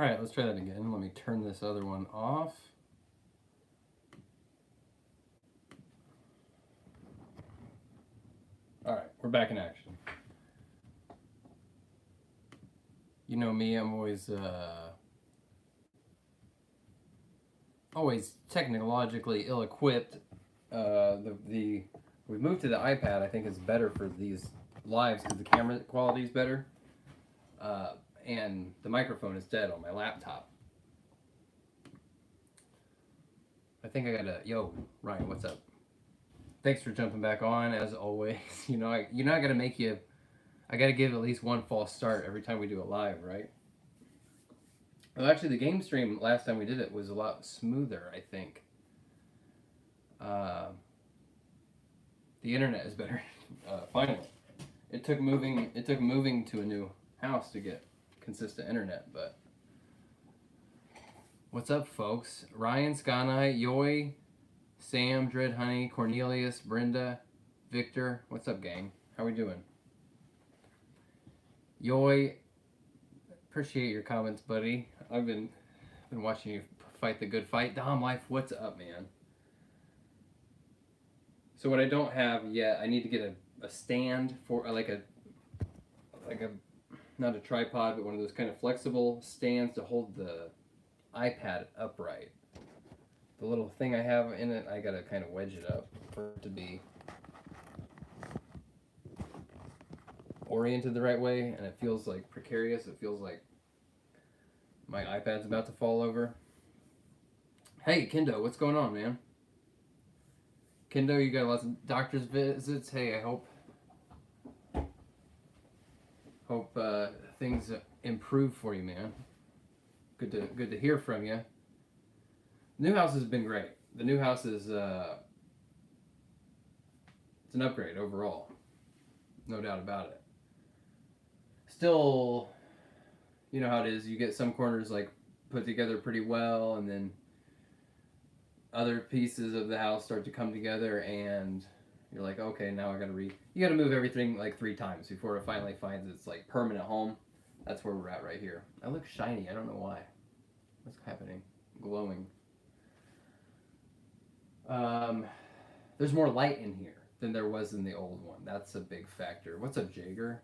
All right, let's try that again. Let me turn this other one off. All right, we're back in action. You know me, I'm always technologically ill-equipped. We moved to the iPad. I think is better for these lives because the camera quality is better, and the microphone is dead on my laptop. I think I gotta. Yo, Ryan, what's up? Thanks for jumping back on as always. I gotta make you. I gotta give at least one false start every time we do it live, right? Well, actually, the game stream last time we did it was a lot smoother. I think. Uh, the internet is better. Finally, it took moving. It took moving to a new house to get consistent internet. But what's up, folks? Ryan, Skanai, Yoy, Sam, Dread Honey, Cornelius, Brenda, Victor. What's up, gang? How we doing? Yoy, appreciate your comments, buddy. I've been watching you fight the good fight. Dom Life, what's up, man? So what I don't have yet, I need to get a stand for like a not a tripod, but one of those kind of flexible stands to hold the iPad upright. The little thing I have in it, I gotta kind of wedge it up for it to be oriented the right way, and it feels like precarious. It feels like my iPad's about to fall over. Hey, Kendo, what's going on, man? Kendo, you got lots of doctor's visits. Hey, I hope things improve for you, man. Good to hear from you. The new house has been great. The new house is it's an upgrade overall, no doubt about it. Still, you know how it is. You get some corners like put together pretty well, and then other pieces of the house start to come together, and you're like, okay, now I gotta you gotta move everything like 3 times before it finally finds its like permanent home. That's where we're at right here. I look shiny. I don't know why. What's happening? Glowing. There's more light in here than there was in the old one. That's a big factor. What's up, Jager?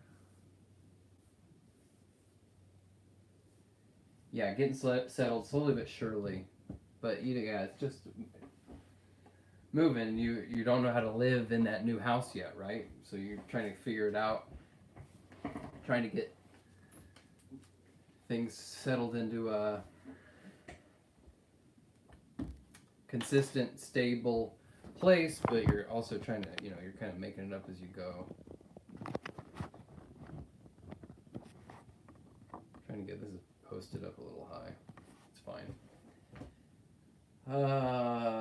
Yeah, getting settled slowly but surely. But yeah, it's just moving. You don't know how to live in that new house yet, right? So you're trying to figure it out, trying to get things settled into a consistent, stable place, but you're also trying to, you're kind of making it up as you go. Trying to get this posted up a little high. It's fine.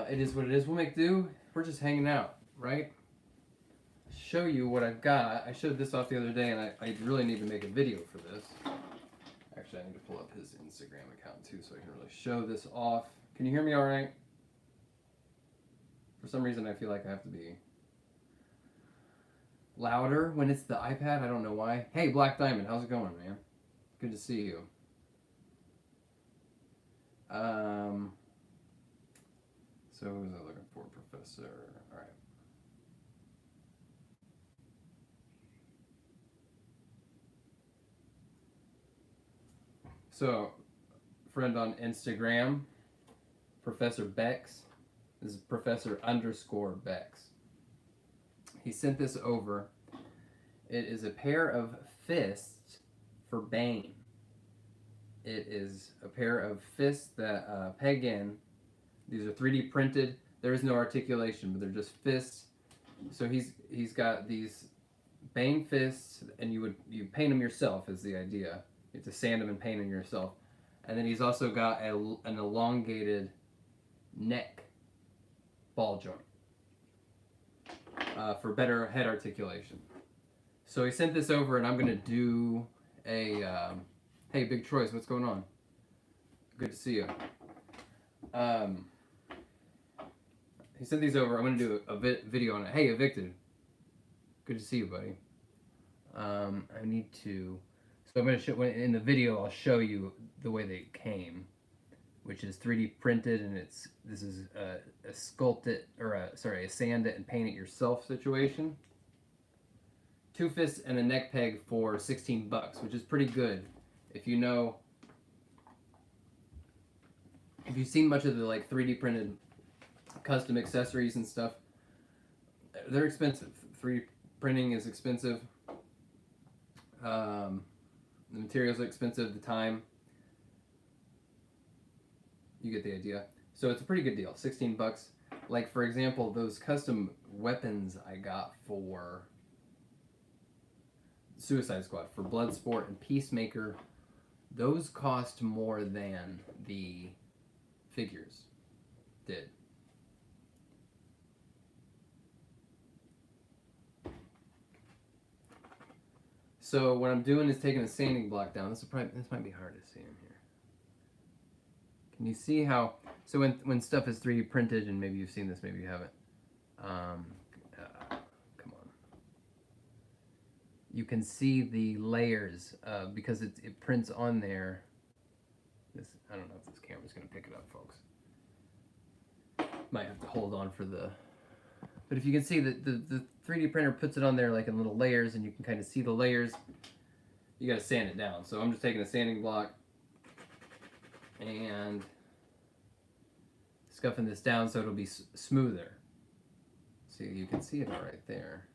It is what it is. We'll make do. We're just hanging out, right? Show you what I've got. I showed this off the other day, and I really need to make a video for this. Actually, I need to pull up his Instagram account too, so I can really show this off. Can you hear me all right? For some reason, I feel like I have to be louder when it's the iPad. I don't know why. Hey, Black Diamond, how's it going, man? Good to see you. So who was I looking for? Professor. All right. So, friend on Instagram, Professor Bex. This is Professor _ Bex. He sent this over. It is a pair of fists for Bane. It is a pair of fists that peg in. These are 3D printed. There is no articulation, but they're just fists. So he's got these Bane fists, and you paint them yourself is the idea. You have to sand them and paint them yourself. And then he's also got an elongated neck ball joint for better head articulation. So he sent this over, and I'm going to do a... hey, Big Troyes, what's going on? Good to see you. He sent these over. I'm going to do a video on it. Hey, Evicted. Good to see you, buddy. I need to... So I'm going to show, in the video, I'll show you the way they came, which is 3D printed, and this is a sculpt it, or a sand it and paint it yourself situation. 2 fists and a neck peg for $16, which is pretty good. If you know, if you've seen much of the like 3D printed custom accessories and stuff, they're expensive. 3D printing is expensive. The materials are expensive. The time. You get the idea. So it's a pretty good deal. $16. Like for example, those custom weapons I got for Suicide Squad, for Bloodsport and Peacemaker, those cost more than the figures did. So what I'm doing is taking a sanding block down. This might be hard to see in here. Can you see how? So when stuff is 3D printed, and maybe you've seen this, maybe you haven't. Come on. You can see the layers because it prints on there. I don't know if this camera's gonna pick it up, folks. Might have to hold on for the. But if you can see that the 3D printer puts it on there like in little layers, and you can kind of see the layers. You got to sand it down. So I'm just taking a sanding block and scuffing this down so it'll be smoother. See, you can see it all right there.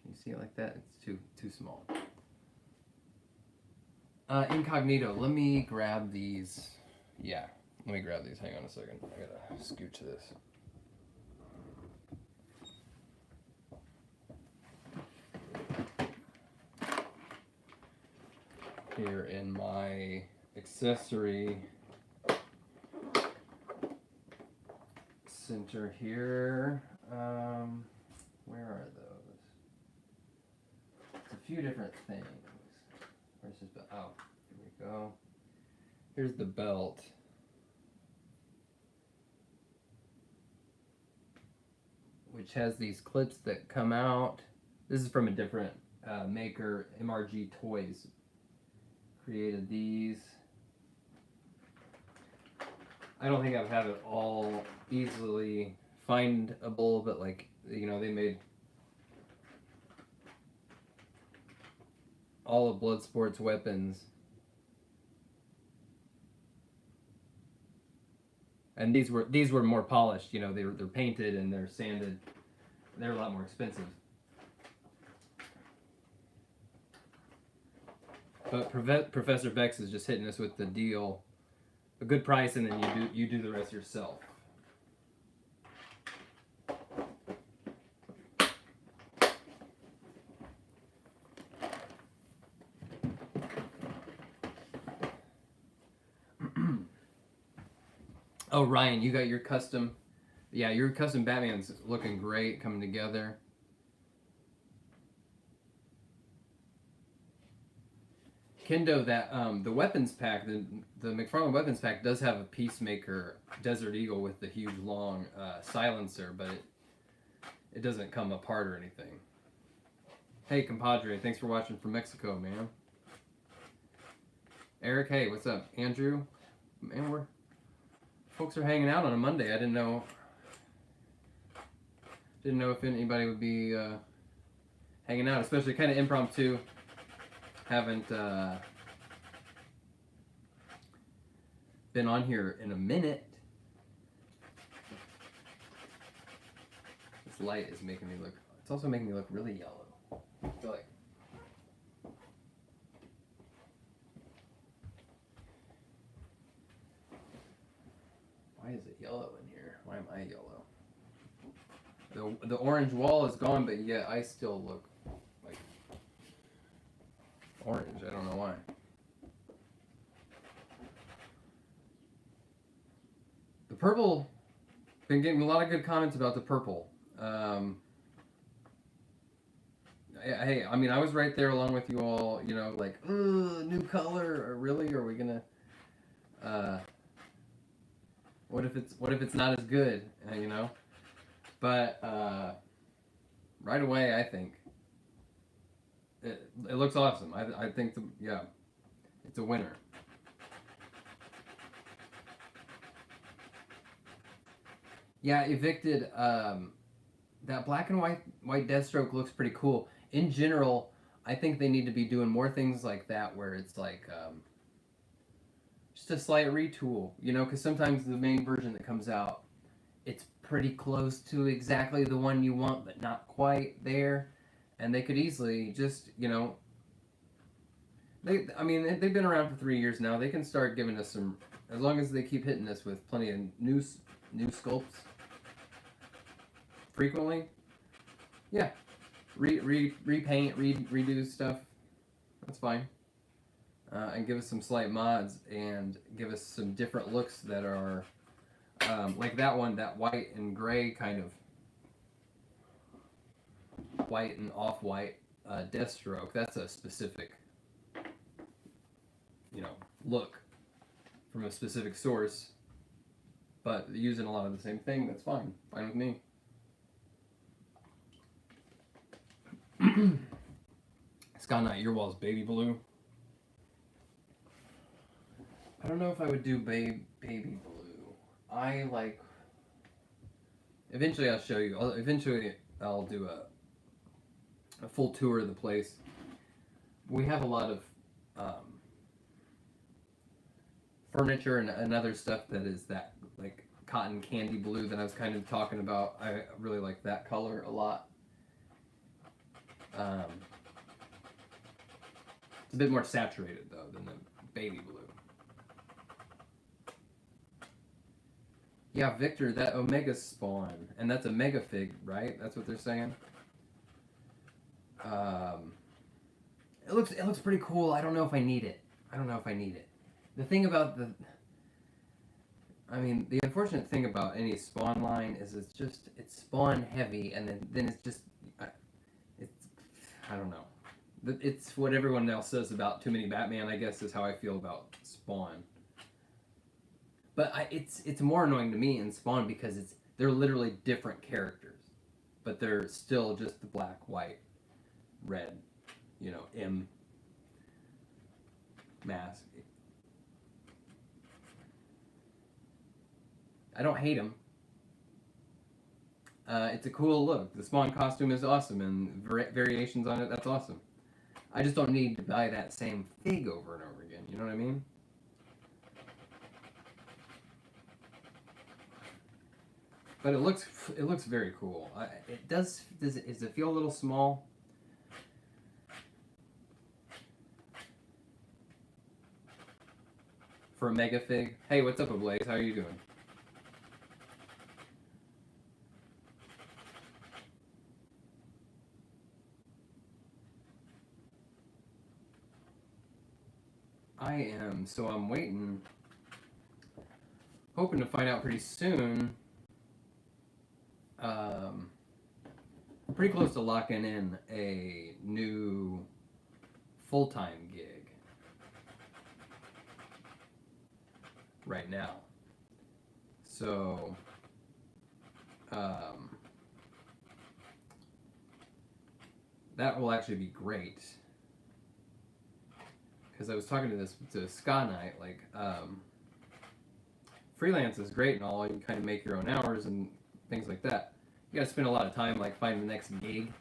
Can you see it like that? It's too small. Incognito. Let me grab these. Yeah, let me grab these. Hang on a second. I gotta scooch this. Here in my accessory center here. Where are those? It's a few different things. Where's this belt? Oh, here we go. Here's the belt. Which has these clips that come out. This is from a different maker, MRG Toys. Created these. I don't think I've had it all easily findable, but like, you know, they made all of Bloodsport's weapons. And these were more polished, you know, they're painted and they're sanded. They're a lot more expensive. But Professor Bex is just hitting us with the deal, a good price, and then you do the rest yourself. Oh, Ryan, you got your custom. Yeah, your custom Batman's looking great, coming together. Kendo, that the weapons pack, the McFarlane weapons pack does have a Peacemaker Desert Eagle with the huge long silencer, but it doesn't come apart or anything. Hey, compadre, thanks for watching from Mexico, man. Eric, hey, what's up? Andrew, man, folks are hanging out on a Monday. I didn't know if anybody would be hanging out, especially kind of impromptu. Haven't been on here in a minute. This light is making me look. It's also making me look really yellow. I feel like. Why is it yellow in here? Why am I yellow? The orange wall is gone, but yet I still look like orange. I don't know why. The purple, been getting a lot of good comments about the purple. Hey, I mean, I was right there along with you all, you know, like, new color, or really? Are we gonna, what if it's not as good, you know? But, right away, I think it looks awesome. I think yeah, it's a winner. Yeah, Evicted. That black and white Deathstroke looks pretty cool. In general, I think they need to be doing more things like that, where it's like just a slight retool, you know, because sometimes the main version that comes out, it's pretty close to exactly the one you want, but not quite there, and they could easily just, you know, I mean, they've been around for 3 years now. They can start giving us some, as long as they keep hitting us with plenty of new sculpts frequently. Yeah, repaint, redo stuff. That's fine. And give us some slight mods and give us some different looks that are like that one, that white and gray kind of white and off-white Deathstroke. That's a specific, you know, look from a specific source, but using a lot of the same thing. That's fine with me. Sky Knight, your wall's baby blue. I don't know if I would do baby blue. I like. Eventually, I'll show you. Eventually, I'll do a full tour of the place. We have a lot of furniture and other stuff that is that like cotton candy blue that I was kind of talking about. I really like that color a lot. It's a bit more saturated though than the baby blue. Yeah, Victor, that Omega spawn, and that's a Mega Fig, right? That's what they're saying. It looks pretty cool. I don't know if I need it. The thing about the unfortunate thing about any spawn line is it's spawn heavy, and then it's just, I don't know. It's what everyone else says about Too Many Batman, I guess, is how I feel about Spawn. But it's more annoying to me in Spawn because they're literally different characters, but they're still just the black, white, red, you know, M mask. I don't hate them. It's a cool look. The Spawn costume is awesome, and variations on it, that's awesome. I just don't need to buy that same fig over and over again. You know what I mean? But it looks very cool. Does it feel a little small? For a Mega Fig? Hey, what's up, Ablaze? How are you doing? So I'm waiting, hoping to find out pretty soon. Pretty close to locking in a new full-time gig right now. So, that will actually be great. Because I was talking to Sky Knight, like, freelance is great and all. You kind of make your own hours and things like that. You gotta spend a lot of time, like, finding the next gig,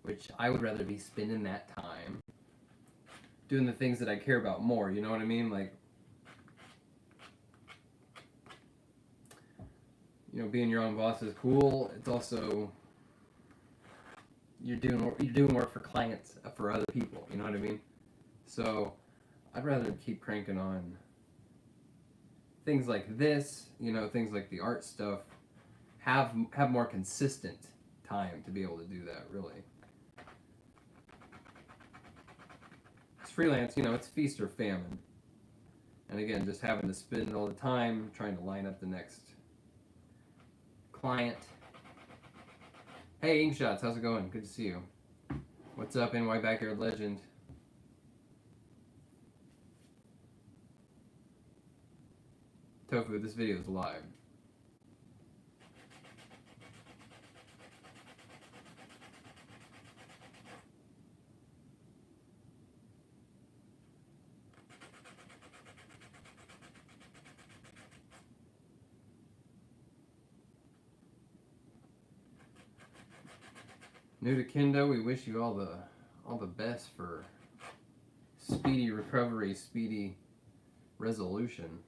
which I would rather be spending that time doing the things that I care about more. You know what I mean? Like, you know, being your own boss is cool. It's also you're doing work for clients, for other people. You know what I mean? So, I'd rather keep cranking on things like this, you know, things like the art stuff, have more consistent time to be able to do that, really. It's freelance, you know, it's feast or famine. And again, just having to spend all the time trying to line up the next client. Hey, Inkshots, how's it going? Good to see you. What's up, NY Backyard Legend? Tofu, this video is live. New to Kendo, we wish you all the best for speedy recovery, speedy resolution.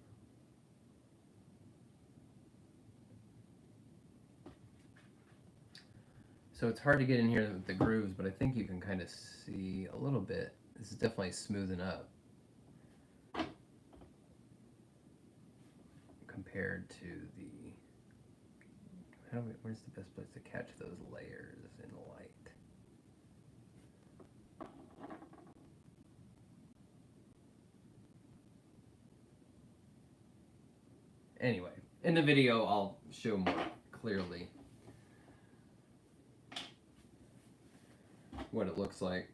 So it's hard to get in here with the grooves, but I think you can kind of see a little bit. This is definitely smoothing up compared to the. Where's the best place to catch those layers in the light? Anyway, in the video I'll show more clearly what it looks like.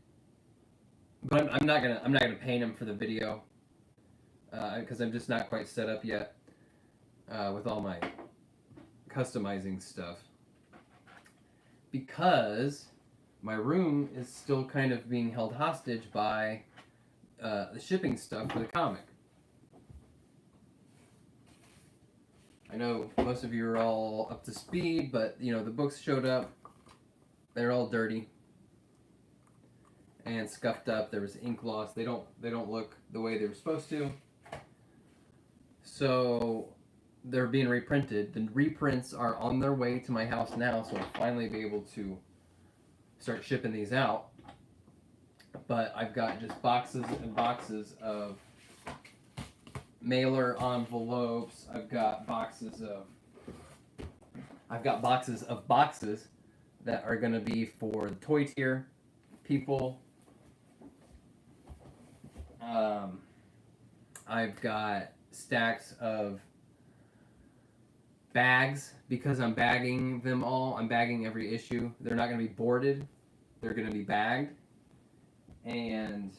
But I'm not gonna paint them for the video because I'm just not quite set up yet with all my customizing stuff, because my room is still kind of being held hostage by the shipping stuff for the comic. I know most of you are all up to speed, but you know the books showed up. They're all dirty and scuffed up. There was ink loss. They don't look the way they were supposed to. So they're being reprinted. The reprints are on their way to my house now, so I'll finally be able to start shipping these out. But I've got just boxes and boxes of mailer envelopes. I've got boxes of boxes that are going to be for the toy tier people. I've got stacks of bags because I'm bagging them all. I'm bagging every issue. They're not going to be boarded. They're going to be bagged. And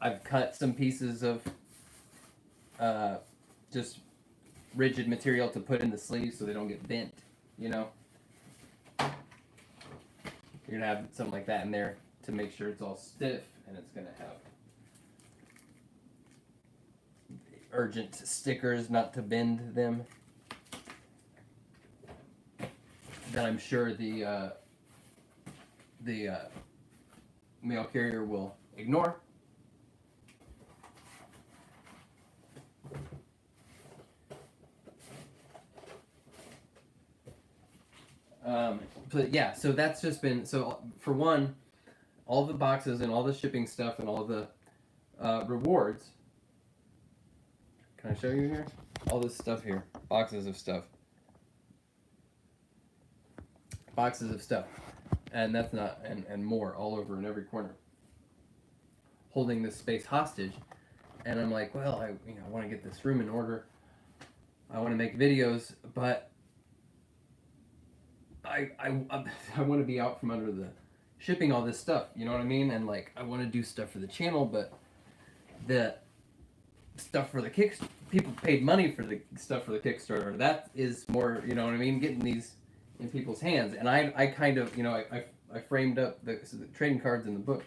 I've cut some pieces of just rigid material to put in the sleeves so they don't get bent, you know. You're going to have something like that in there to make sure it's all stiff, and it's going to have urgent stickers not to bend them. That I'm sure the mail carrier will ignore. But yeah, so that's just been, so for one, all the boxes and all the shipping stuff and all the rewards. Can I show you here? All this stuff here. Boxes of stuff. Boxes of stuff. And that's not, and more all over in every corner. Holding this space hostage. And I'm like, well, I want to get this room in order. I want to make videos, but I want to be out from under the shipping all this stuff, you know what I mean? And like I want to do stuff for the channel, but the stuff for the people paid money for the stuff for the Kickstarter. That is more, you know what I mean, getting these in people's hands. And I kind of, you know, I framed up the trading cards in the book,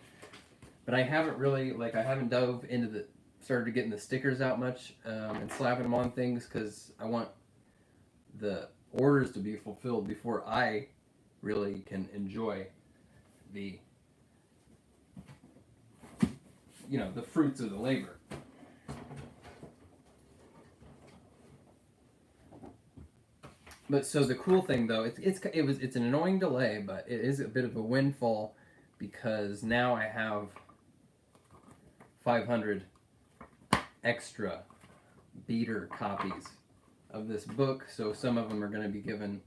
but I haven't really, like, I haven't dove into started getting the stickers out much and slapping them on things, because I want the orders to be fulfilled before I really can enjoy the, you know, the fruits of the labor. But so the cool thing though, it's an annoying delay, but it is a bit of a windfall, because now I have 500 extra beater copies of this book. So some of them are going to be given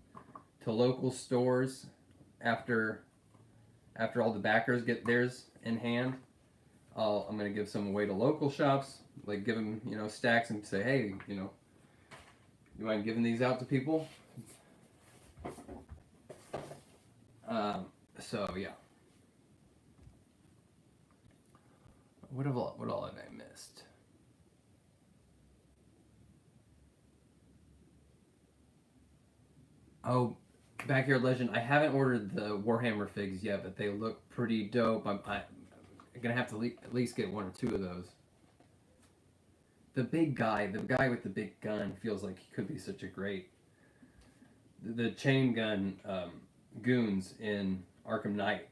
to local stores after all the backers get theirs in hand. I'm going to give some away to local shops, like give them, you know, stacks, and say, hey, you know, you mind giving these out to people? So yeah. What all have I missed? Oh, Backyard Legend. I haven't ordered the Warhammer figs yet, but they look pretty dope. I'm gonna have to at least get one or two of those. the big guy, the guy with the big gun, feels like he could be such a great. The chain gun goons in Arkham Knight,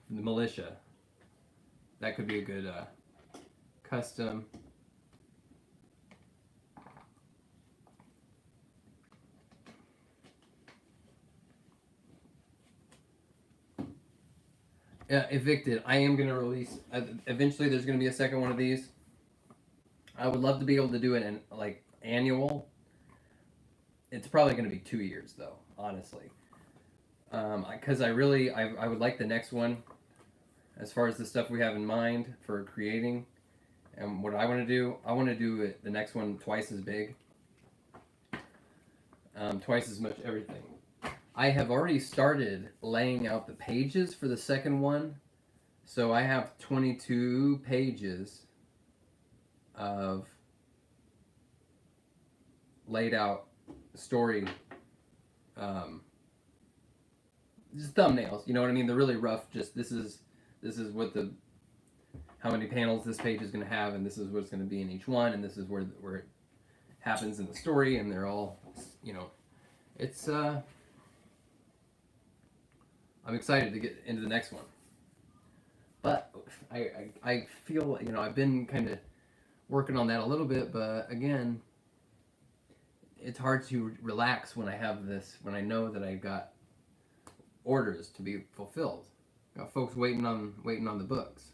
the militia. That could be a good custom. Evicted. I am going to release. Eventually, there's going to be a second one of these. I would love to be able to do it in like annual. It's probably going to be 2 years though, honestly. Because I would like the next one, as far as the stuff we have in mind for creating, and what I want to do. I want to do it, the next one twice as big, twice as much everything. I have already started laying out the pages for the second one, so I have 22 pages of laid out story, just thumbnails. You know what I mean? They're really rough. Just this is what how many panels this page is going to have, and this is what's going to be in each one, and this is where it happens in the story, and they're all, it's I'm excited to get into the next one. But I feel, I've been kind of working on that a little bit, but again, it's hard to relax when I know that I've got orders to be fulfilled. Got folks waiting on the books.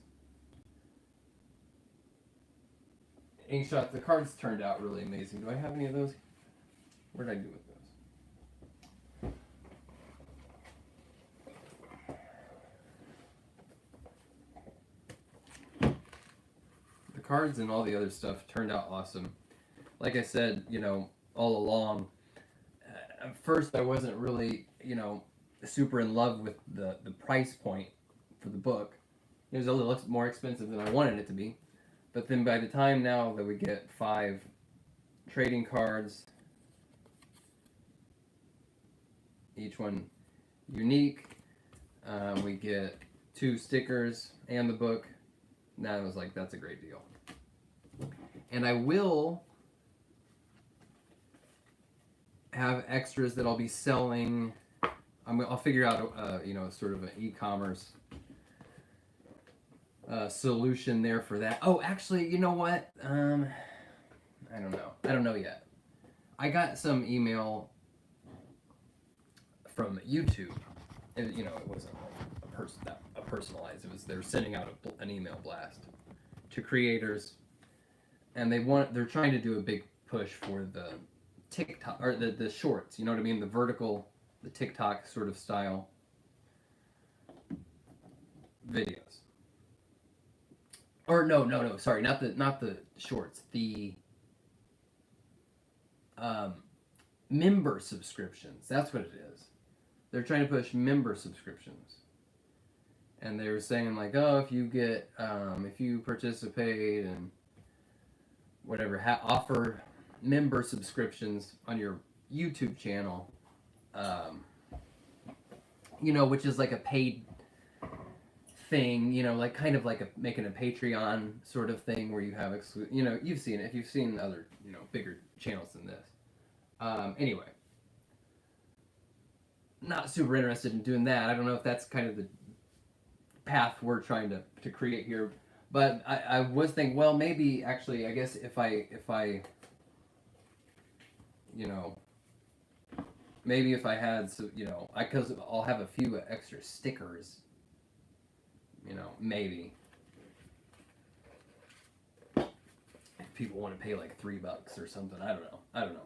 Inkshot, the cards turned out really amazing. Do I have any of those? What did I do with those? Cards and all the other stuff turned out awesome. Like I said, all along, at first I wasn't really, super in love with the price point for the book. It was a little more expensive than I wanted it to be. But then by the time now that we get 5 trading cards, each one unique, we get 2 stickers and the book. Now I was like, that's a great deal. And I will have extras that I'll be selling. I'll figure out, sort of an e-commerce solution there for that. Oh, actually, you know what? I don't know. I don't know yet. I got some email from YouTube. It wasn't like a personalized. It was, they were sending out an email blast to creators. And they're trying to do a big push for the TikTok, or the shorts, you know what I mean? The vertical, the TikTok sort of style videos. Or no, sorry, not the shorts, the member subscriptions. That's what it is. They're trying to push member subscriptions. And they were saying like, oh, if you participate and whatever, offer member subscriptions on your YouTube channel, which is like a paid thing, like kind of like making a Patreon sort of thing where you have you've seen it if you've seen other bigger channels than this. Anyway, not super interested in doing that. I don't know if that's kind of the path we're trying to create here. But I was thinking, well, maybe actually, I guess if I maybe if I had, because I'll have a few extra stickers, maybe. If people want to pay like $3 or something, I don't know.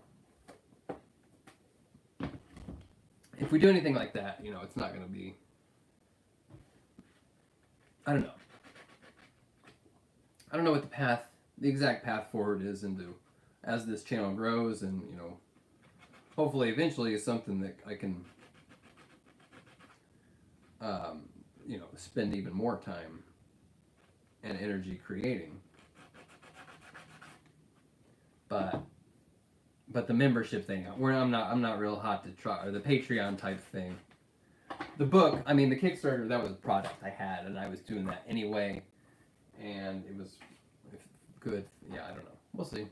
If we do anything like that, it's not going to be, I don't know. I don't know what the exact path forward is as this channel grows, and hopefully eventually is something that I can spend even more time and energy creating. But the membership thing, where I'm not real hot to try, or the Patreon type thing. The book, the Kickstarter, that was a product I had, and I was doing that anyway. And it was good. Yeah, I don't know. We'll see.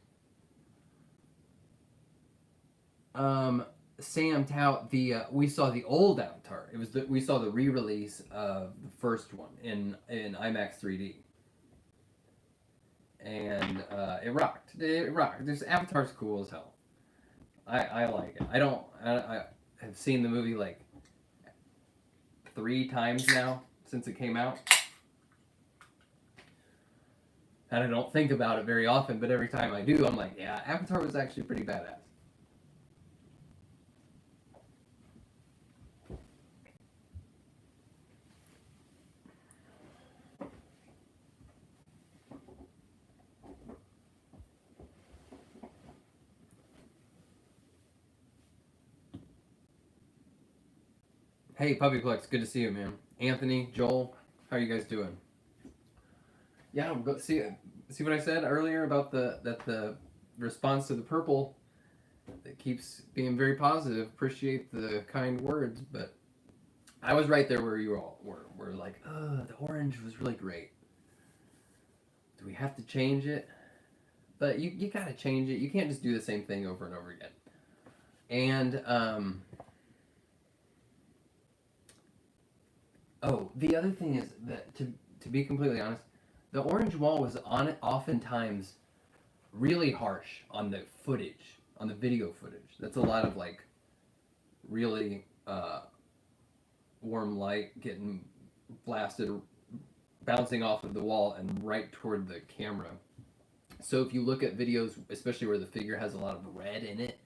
Sam Tout, we saw the old Avatar. We saw the re-release of the first one in IMAX 3D, and it rocked. It rocked. This Avatar's cool as hell. I like it. I have seen the movie like 3 times now since it came out. And I don't think about it very often, but every time I do, I'm like, yeah, Avatar was actually pretty badass. Hey, Puppyplex, good to see you, man. Anthony, Joel, how are you guys doing? Yeah, see what I said earlier about the response to the purple. It keeps being very positive. Appreciate the kind words, but I was right there where you all were like, the orange was really great. Do we have to change it? But you gotta change it. You can't just do the same thing over and over again. And the other thing is that to be completely honest, the orange wall was oftentimes really harsh on the footage, on the video footage. That's a lot of like really warm light getting blasted, bouncing off of the wall and right toward the camera. So if you look at videos, especially where the figure has a lot of red in it,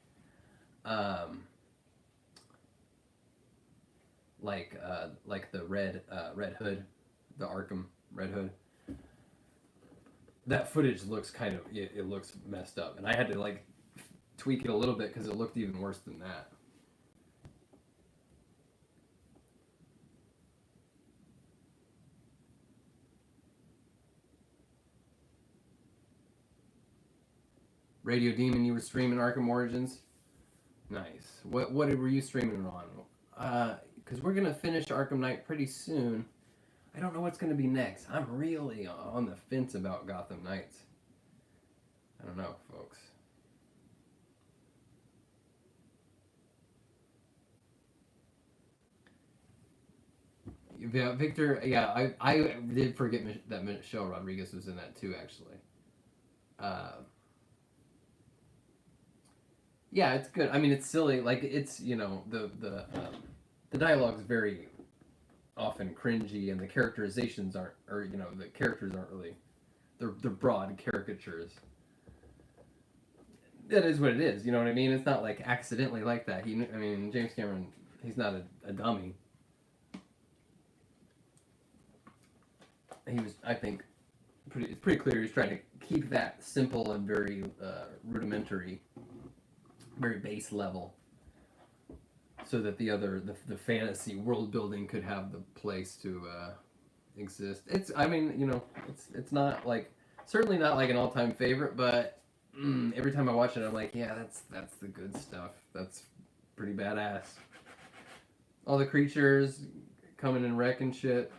like the Red Hood, the Arkham Red Hood, that footage looks it looks messed up, and I had to like tweak it a little bit because it looked even worse than that. Radio Demon, you were streaming Arkham Origins. Nice. What were you streaming on? Because we're gonna finish Arkham Knight pretty soon. I don't know what's gonna be next. I'm really on the fence about Gotham Knights. I don't know, folks. Yeah, Victor. Yeah, I did forget that Michelle Rodriguez was in that too, actually. Yeah, it's good. I mean, it's silly. Like it's the dialogue's very often cringy, and the characterizations aren't, or the characters aren't really. They're broad caricatures. That is what it is. You know what I mean? It's not like accidentally like that. I mean, James Cameron, he's not a dummy. He was, I think, it's pretty clear he's trying to keep that simple and very rudimentary, very base level, so that the fantasy world building could have the place to exist. I mean, it's not like, certainly not like an all-time favorite, but every time I watch it, I'm like, yeah, that's the good stuff. That's pretty badass. All the creatures coming and wrecking shit.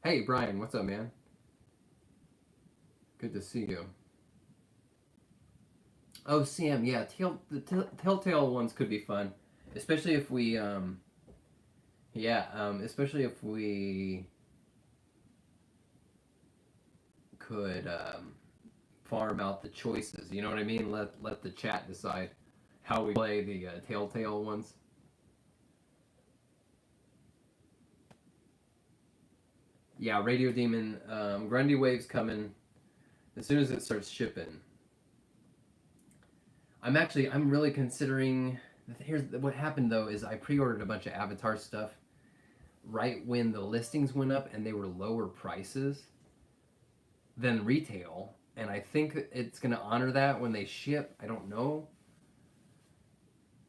Hey, Brian, what's up, man? Good to see you. Oh, Sam, yeah, the Telltale ones could be fun, especially if we, especially if we could farm out the choices. You know what I mean? Let the chat decide how we play the Telltale ones. Yeah, Radio Demon, Grundy Wave's coming as soon as it starts shipping. I'm really considering. Here's what happened though is I pre-ordered a bunch of Avatar stuff right when the listings went up and they were lower prices than retail, and I think it's going to honor that when they ship. I don't know.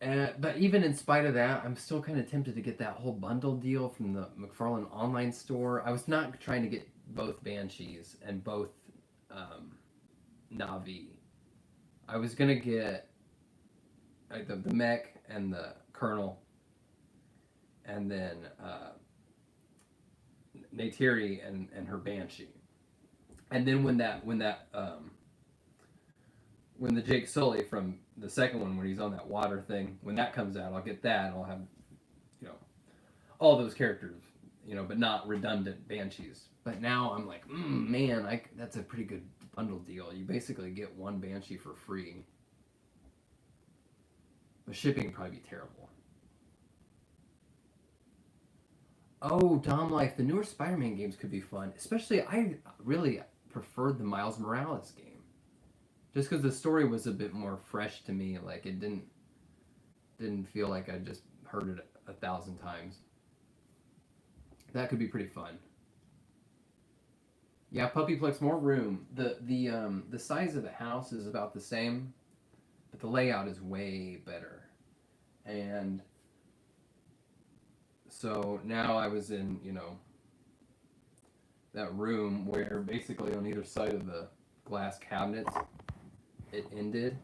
But even in spite of that, I'm still kind of tempted to get that whole bundle deal from the McFarlane online store. I was not trying to get both Banshees and both Na'vi. I was going to get the mech and the Colonel, and then Neytiri and her banshee. And then when the Jake Sully from the second one, when he's on that water thing, when that comes out, I'll get that, and I'll have, you know, all those characters, but not redundant banshees. But now I'm like, man, that's a pretty good bundle deal. You basically get one banshee for free. The shipping would probably be terrible. Oh, Dom Life, the newer Spider-Man games could be fun. Especially, I really preferred the Miles Morales game. Just because the story was a bit more fresh to me. Like, it didn't feel like I just heard it 1,000 times. That could be pretty fun. Yeah, Puppyplex, more room. The size of the house is about the same, but the layout is way better. And so now I was in, that room where basically on either side of the glass cabinets it ended.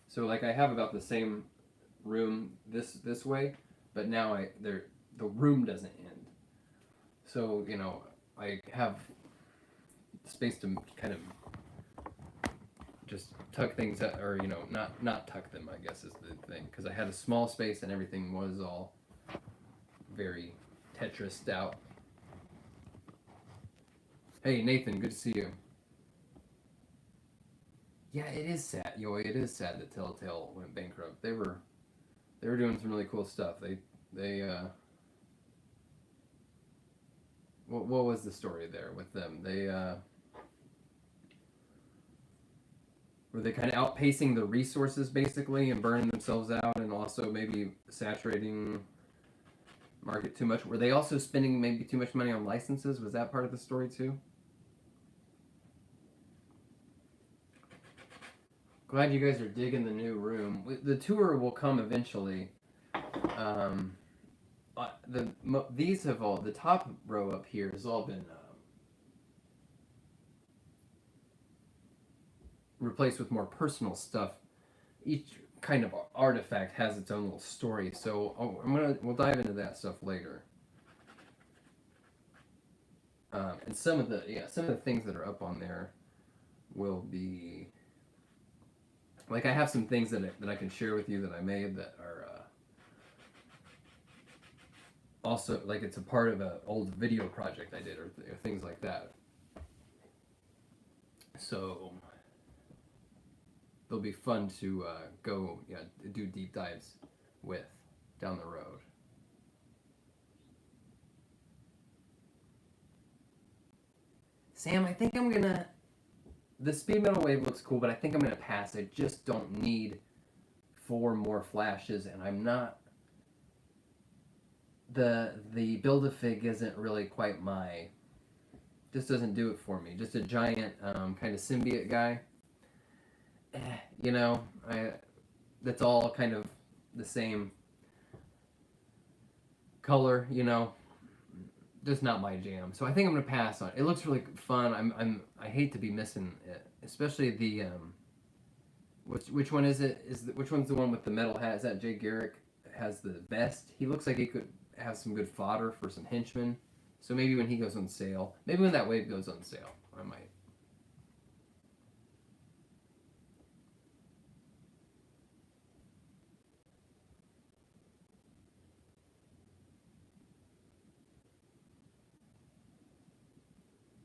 So like I have about the same room this way, but now the room doesn't end. So, I have space to kind of just tuck things out, or not tuck them, I guess is the thing, because I had a small space and everything was all very Tetrised out. Hey Nathan, good to see you. Yeah, it is sad. It is sad that Telltale went bankrupt. They were doing some really cool stuff. What was the story there with them? Were they kind of outpacing the resources basically and burning themselves out, and also maybe saturating market too much? Were they also spending maybe too much money on licenses? Was that part of the story too? Glad you guys are digging the new room. The tour will come eventually. These have all, the top row up here has all been replaced with more personal stuff. Each kind of artifact has its own little story, so we'll dive into that stuff later. And some of the things that are up on there will be like, I have some things that I can share with you that I made that are also, like, it's a part of an old video project I did, or things like that. So they'll be fun to go do deep dives with down the road. Sam, I think I'm gonna. The Speed Metal Wave looks cool, but I think I'm gonna pass. I just don't need 4 more flashes, and I'm not. The Build-A-Fig isn't really quite my. Just doesn't do it for me. Just a giant kind of symbiote guy. That's all kind of the same color, just not my jam. So I think I'm gonna pass on it. It looks really fun. I hate to be missing it, especially the which one is it? Which one's the one with the metal hat? Is that Jay Garrick has the best? He looks like he could have some good fodder for some henchmen. So maybe when he goes on sale, maybe when that wave goes on sale, I might.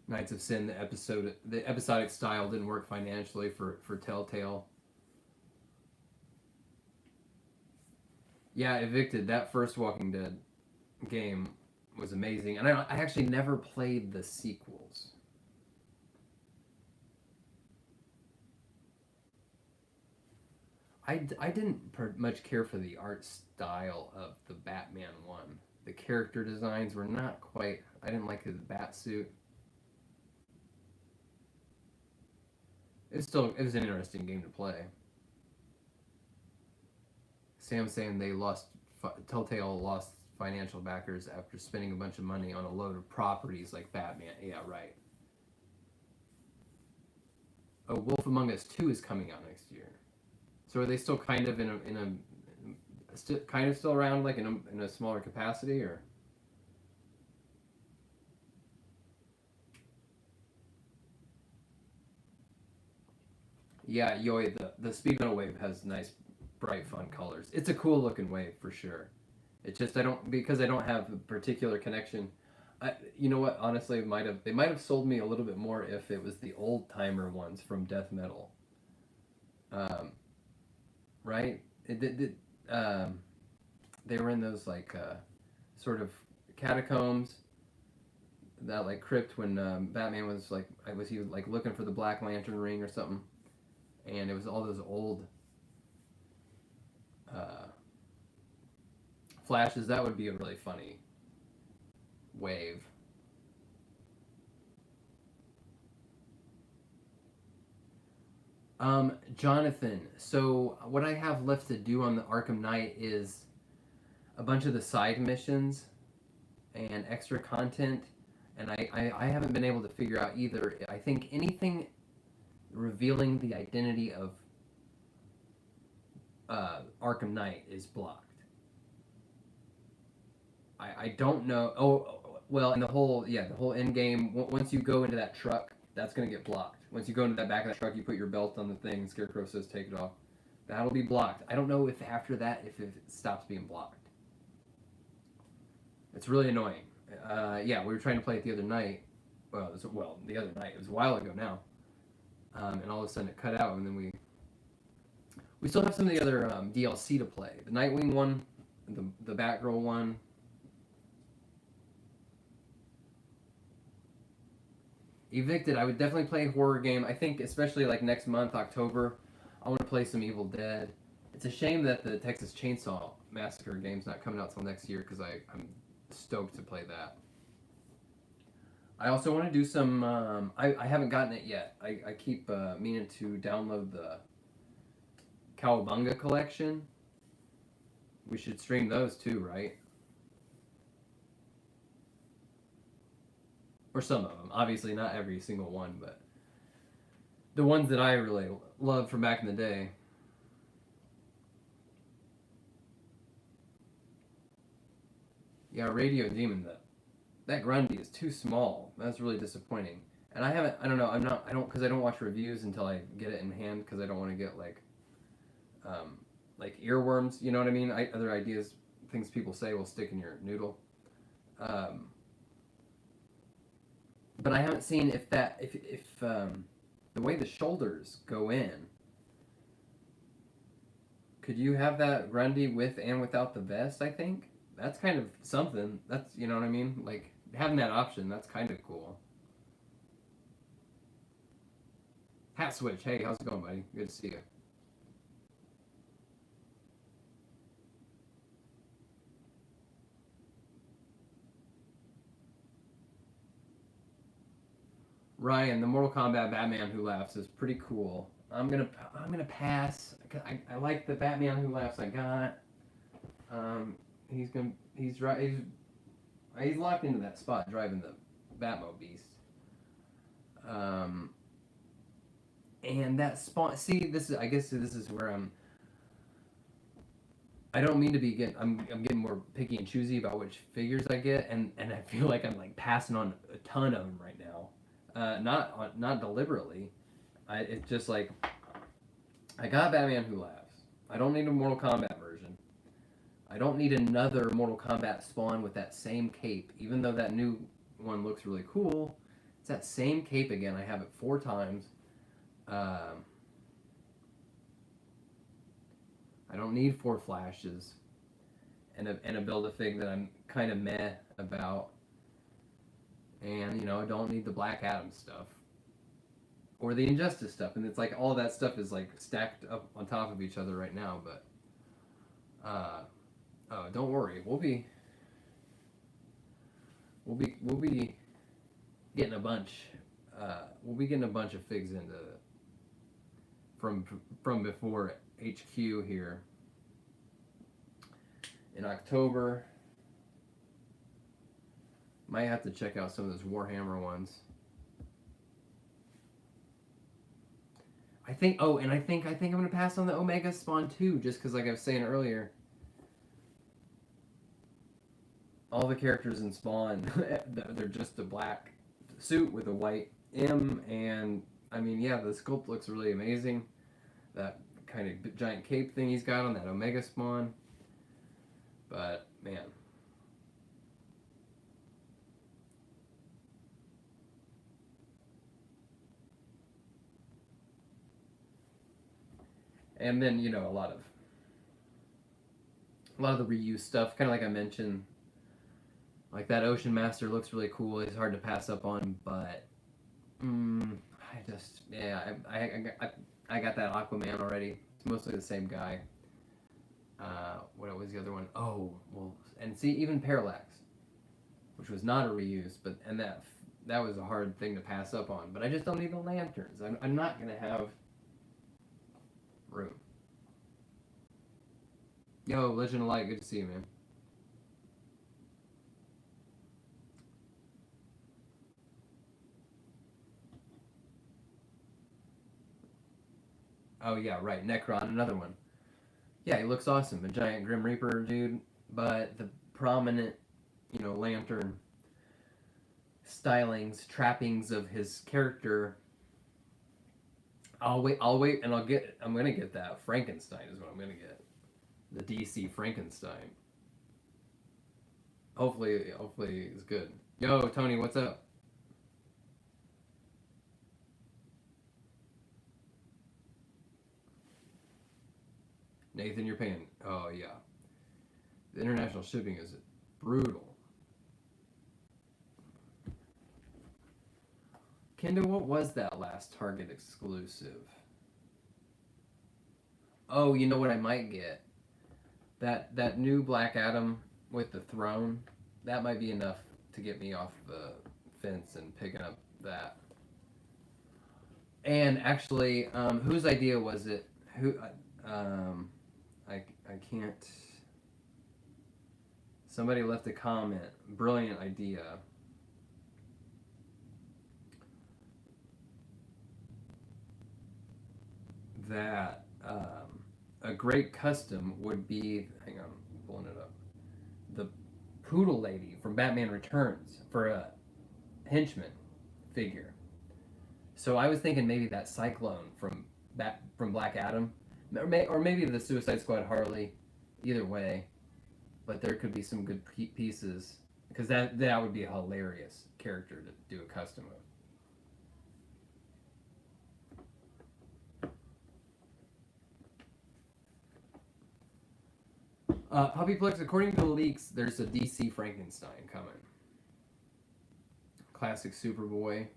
Knights of Sin, the episodic style didn't work financially for Telltale. Yeah, Evicted, that first Walking Dead game was amazing, and I actually never played the sequels. I didn't much care for the art style of the Batman one. The character designs were not quite. I didn't like the bat suit. It was an interesting game to play. Sam saying Telltale lost financial backers after spending a bunch of money on a load of properties like Batman. Yeah, right. Oh, Wolf Among Us 2 is coming out next year. So are they still kind of still around, like in a smaller capacity, or? Yeah, Yoi, the speed metal wave has nice, bright, fun colors. It's a cool looking wave for sure. It's just I don't because I don't have a particular connection. You know what? Honestly, they might have sold me a little bit more if it was the old timer ones from death metal, um, right? They were in those like sort of catacombs, that like crypt when Batman was like he like looking for the Black Lantern ring or something, and it was all those old uh, flashes. That would be a really funny wave. Jonathan. So what I have left to do on the Arkham Knight is a bunch of the side missions and extra content, and I haven't been able to figure out either. I think anything revealing the identity of Arkham Knight is blocked. I don't know. Oh, well, and the whole end game. Once you go into that truck, that's gonna get blocked. Once you go into that back of that truck, you put your belt on the thing. Scarecrow says, "Take it off." That'll be blocked. I don't know if after that, if it stops being blocked. It's really annoying. Yeah, we were trying to play it the other night. The other night. It was a while ago now. And all of a sudden it cut out, and then we still have some of the other DLC to play. The Nightwing one, the Batgirl one. Evicted, I would definitely play a horror game. I think especially like next month, October, I want to play some Evil Dead. It's a shame that the Texas Chainsaw Massacre game's not coming out till next year because I'm stoked to play that. I also want to do some. I haven't gotten it yet. I keep meaning to download the Cowabunga collection. We should stream those too, right? Or some of them. Obviously, not every single one, but the ones that I really loved from back in the day. Yeah, Radio Demon. That Grundy is too small. That's really disappointing. And I haven't. I don't know. I'm not. I don't because I don't watch reviews until I get it in hand because I don't want to get um, like earworms. You know what I mean? Other ideas, things people say will stick in your noodle. Um, but I haven't seen if the way the shoulders go in. Could you have that Grundy with and without the vest? I think that's kind of something. That's you know what I mean. Like having that option. That's kind of cool. Hat switch. Hey, how's it going, buddy? Good to see you. Ryan, the Mortal Kombat Batman Who Laughs is pretty cool. I'm gonna pass. I like the Batman Who Laughs I got. He's gonna he's locked into that spot driving the Batmo Beast. Um, and that spot. See, this is I guess this is where I don't mean to be getting. I'm getting more picky and choosy about which figures I get, and I feel like I'm like passing on a ton of them right now. Not deliberately. It's just like I got Batman Who Laughs. I don't need a Mortal Kombat version. I don't need another Mortal Kombat Spawn with that same cape, even though that new one looks really cool. It's that same cape again. I have it 4 times. Um, I don't need 4 flashes and a Build-A-Fig that I'm kind of meh about. And, I don't need the Black Adam stuff. Or the Injustice stuff. And it's like all that stuff is like stacked up on top of each other right now. But, oh, don't worry. We'll be getting a bunch. We'll be getting a bunch of figs into from before HQ here in October. Might have to check out some of those Warhammer ones. I think I'm gonna pass on the Omega Spawn too, just because like I was saying earlier, all the characters in Spawn they're just a black suit with a white M, and I mean yeah, the sculpt looks really amazing. that kind of giant cape thing he's got on that Omega Spawn. But man. And then, you know, a lot of the reuse stuff, kind of like I mentioned, like that Ocean Master looks really cool. It's hard to pass up on, but I just, yeah, I got that Aquaman already. It's mostly the same guy. What was the other one? Oh, well, and see, even Parallax, which was not a reuse, but and that was a hard thing to pass up on. But I just don't need the lanterns. I'm not gonna have room. Yo, Legend of Light, good to see you, man. Oh yeah, right, Necron, another one. Yeah, he looks awesome, a giant Grim Reaper dude. But the prominent, you know, lantern stylings, trappings of his character. I'll wait, and I'm gonna get that Frankenstein is what I'm gonna get. The DC Frankenstein. Hopefully it's good. Yo, Tony, what's up? Nathan, you're paying. Oh yeah, the international shipping is brutal. Kendo, what was that last Target exclusive? Oh, you know what I might get? That new Black Adam with the throne. That might be enough to get me off the fence and picking up that. And actually, whose idea was it? Who? I can't. Somebody left a comment. Brilliant idea. That a great custom would be. Hang on, I'm pulling it up. The Poodle Lady from Batman Returns for a henchman figure. So I was thinking maybe that Cyclone from Black Adam, or maybe the Suicide Squad Harley. Either way, but there could be some good pieces because that would be a hilarious character to do a custom of. Puppyplex, according to the leaks, there's a DC Frankenstein coming. Classic Superboy.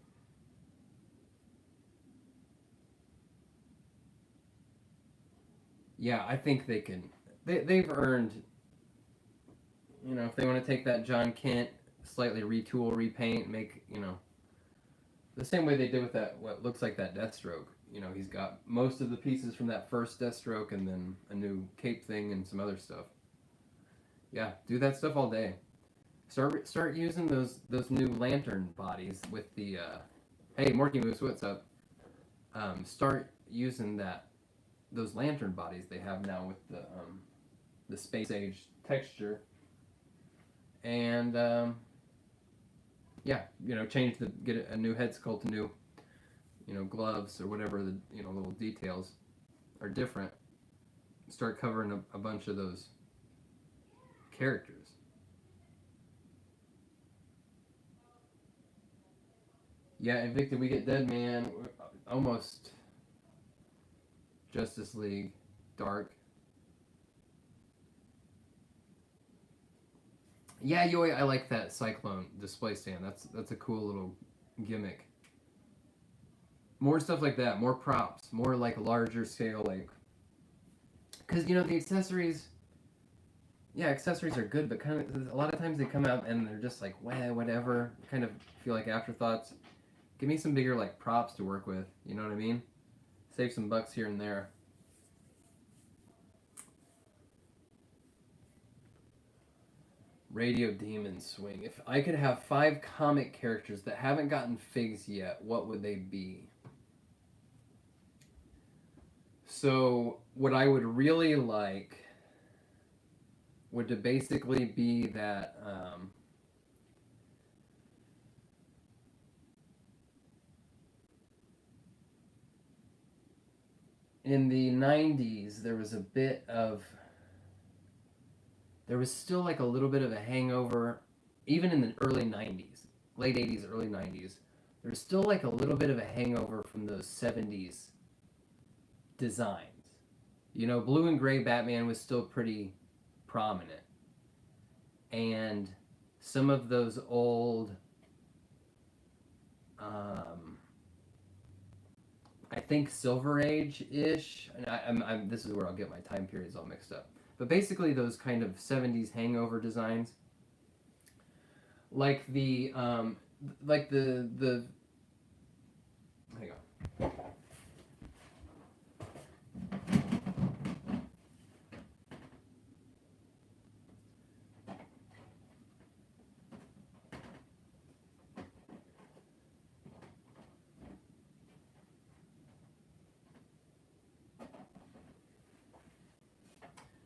Yeah, I think they can. They've earned. You know, if they want to take that John Kent, slightly retool, repaint, make the same way they did with that what looks like that Deathstroke. You know, he's got most of the pieces from that first Deathstroke, and then a new cape thing and some other stuff. Yeah, do that stuff all day. Start using those new lantern bodies with the. Hey, Morky Moose, what's up? Start using those lantern bodies they have now with the space age texture, and yeah, change get a new head sculpt, a new gloves or whatever the little details are different. Start covering a bunch of those characters. Yeah, Invicta, we get Deadman, almost Justice League, Dark. Yeah, Yoi, I like that Cyclone display stand. That's a cool little gimmick. More stuff like that, more props, more like larger scale, like because the accessories. Yeah, accessories are good, but kind of a lot of times they come out and they're just like, well, whatever. Kind of feel like afterthoughts. Give me some bigger like props to work with. You know what I mean? Save some bucks here and there. Radio Demon Swing. If I could have 5 comic characters that haven't gotten figs yet, what would they be? So, what I would really like would to basically be that in the 90s, there was still like a little bit of a hangover, even in the early 90s, late 80s, early 90s. There was still like a little bit of a hangover from those 70s designs. You know, blue and gray Batman was still pretty prominent. And some of those old, I think Silver Age-ish, and this is where I'll get my time periods all mixed up. But basically those kind of 70s hangover designs, like the hang on.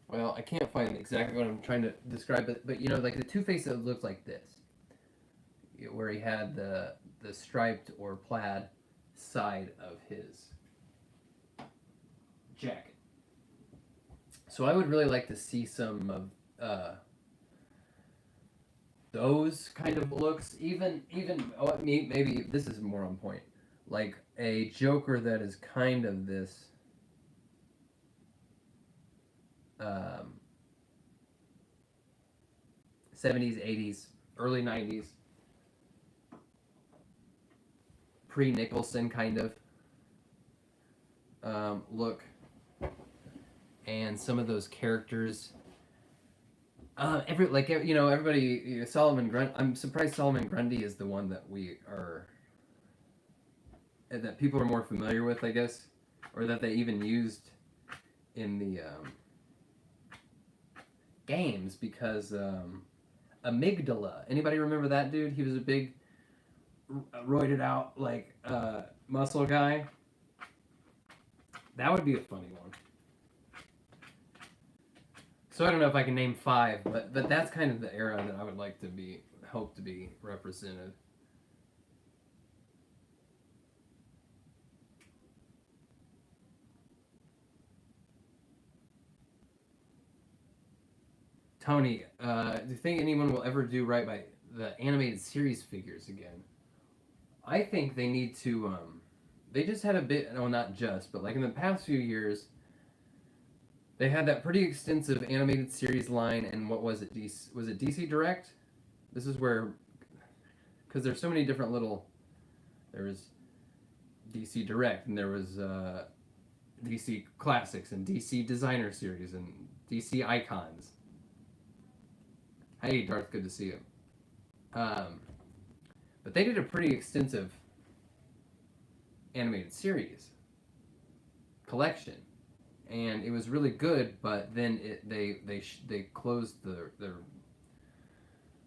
Well, I can't find exactly what I'm trying to describe, but you know, like the Two-Face that looked like this, where he had the striped or plaid side of his jacket. So I would really like to see some of those kind of looks. Even maybe this is more on point, like a Joker that is kind of this. 70s, 80s, early 90s, pre-Nicholson kind of look, and some of those characters. Everybody, Solomon Grundy. I'm surprised Solomon Grundy is the one that that people are more familiar with, I guess, or that they even used in the games, because Amygdala. Anybody remember that dude? He was a big, roided out like muscle guy. That would be a funny one. So I don't know if I can name 5, but that's kind of the era that I would like to hope to be represented. Tony, do you think anyone will ever do right by the animated series figures again? I think they need to. They just had a bit. No, not just, but like in the past few years, they had that pretty extensive animated series line. And what was it? Was it DC Direct? This is where, because there's so many different little. There was DC Direct, and there was DC Classics, and DC Designer Series, and DC Icons. Hey, Darth, good to see you. But they did a pretty extensive animated series collection, and it was really good. But then they closed their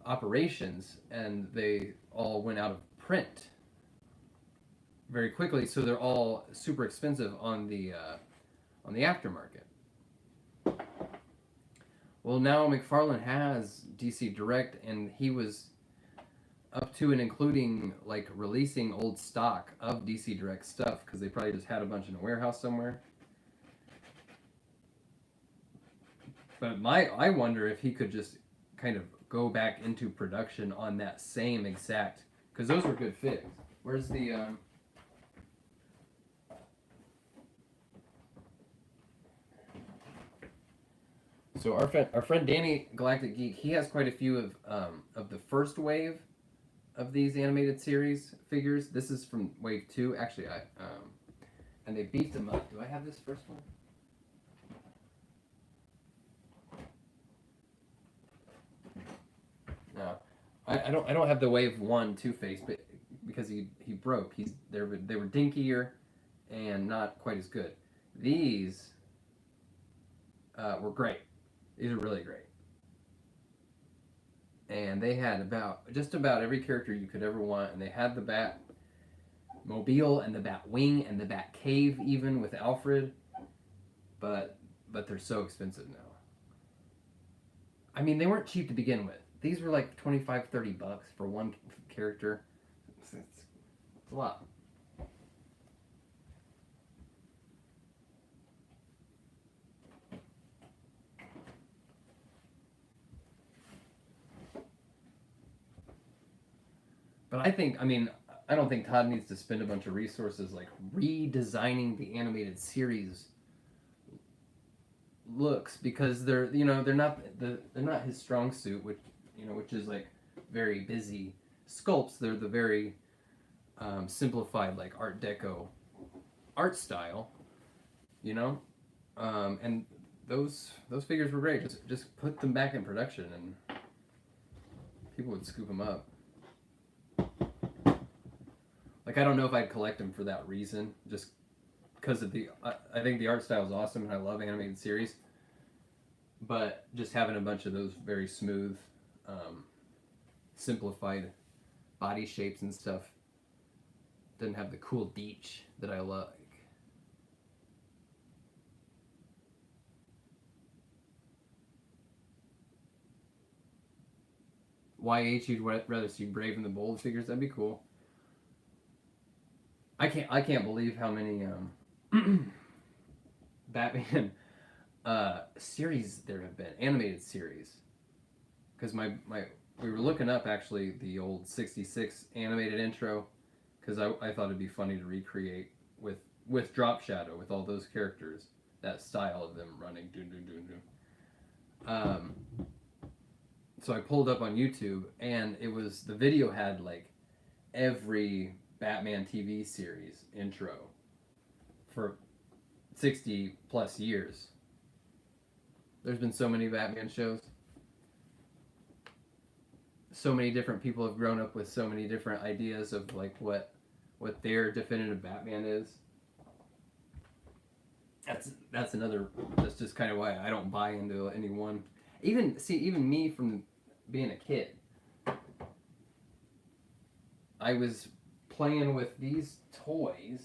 operations, and they all went out of print very quickly. So they're all super expensive on the aftermarket. Well, now McFarlane has DC Direct, and he was up to and including like releasing old stock of DC Direct stuff, because they probably just had a bunch in a warehouse somewhere. But I wonder if he could just kind of go back into production on that same exact, because those were good figs. Where's the So our friend Danny Galactic Geek, he has quite a few of the first wave of these animated series figures. This is from wave 2. Actually, and they beefed them up. Do I have this first one? No, I don't have the wave 1 Two-Face, but because he broke. They were dinkier and not quite as good. These were great. These are really great. And they had just about every character you could ever want, and they had the Bat Mobile and the Bat Wing and the Bat Cave, even with Alfred. But they're so expensive now. I mean, they weren't cheap to begin with. These were like $25-$30 for one character. It's a lot. But I mean, I don't think Todd needs to spend a bunch of resources like redesigning the animated series looks, because they're not his strong suit, which is like very busy sculpts. They're the very simplified like Art Deco art style, you know, and those figures were great. Just put them back in production, and people would scoop them up. Like, I don't know if I'd collect them for that reason, just because of I think the art style is awesome, and I love animated series. But just having a bunch of those very smooth, simplified body shapes and stuff didn't have the cool deech that I like. YH, you'd rather see Brave and the Bold figures? That'd be cool. I can't believe how many Batman series there have been, animated series. Because we were looking up actually the old '66 animated intro, because I thought it'd be funny to recreate with Drop Shadow, with all those characters, that style of them running, doo doo doo doo. So I pulled up on YouTube, and the video had like every Batman TV series intro for 60 plus years. There's been so many Batman shows. So many different people have grown up with so many different ideas of like what their definitive Batman is. That's just kind of why I don't buy into any one. Even me, from being a kid, I was playing with these toys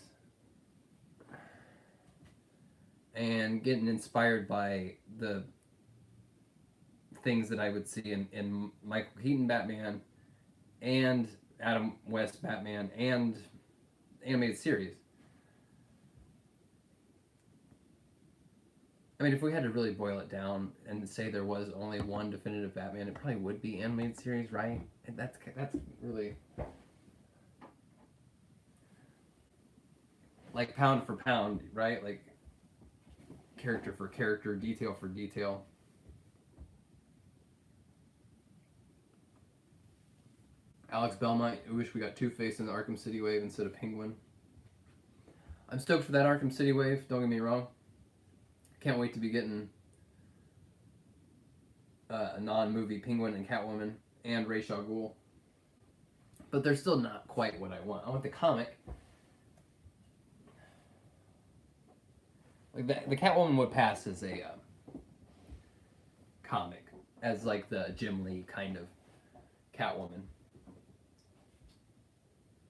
and getting inspired by the things that I would see in Michael Keaton Batman and Adam West Batman and animated series. I mean, if we had to really boil it down and say there was only one definitive Batman, it probably would be animated series, right? And that's really like pound for pound, right? Like character for character, detail for detail. Alex Belmont, I wish we got Two-Face in the Arkham City wave instead of Penguin. I'm stoked for that Arkham City wave, don't get me wrong. Can't wait to be getting a non-movie Penguin and Catwoman and Ra's al Ghul. But they're still not quite what I want. I want the comic. Like the Catwoman would pass as a comic, as like the Jim Lee kind of Catwoman.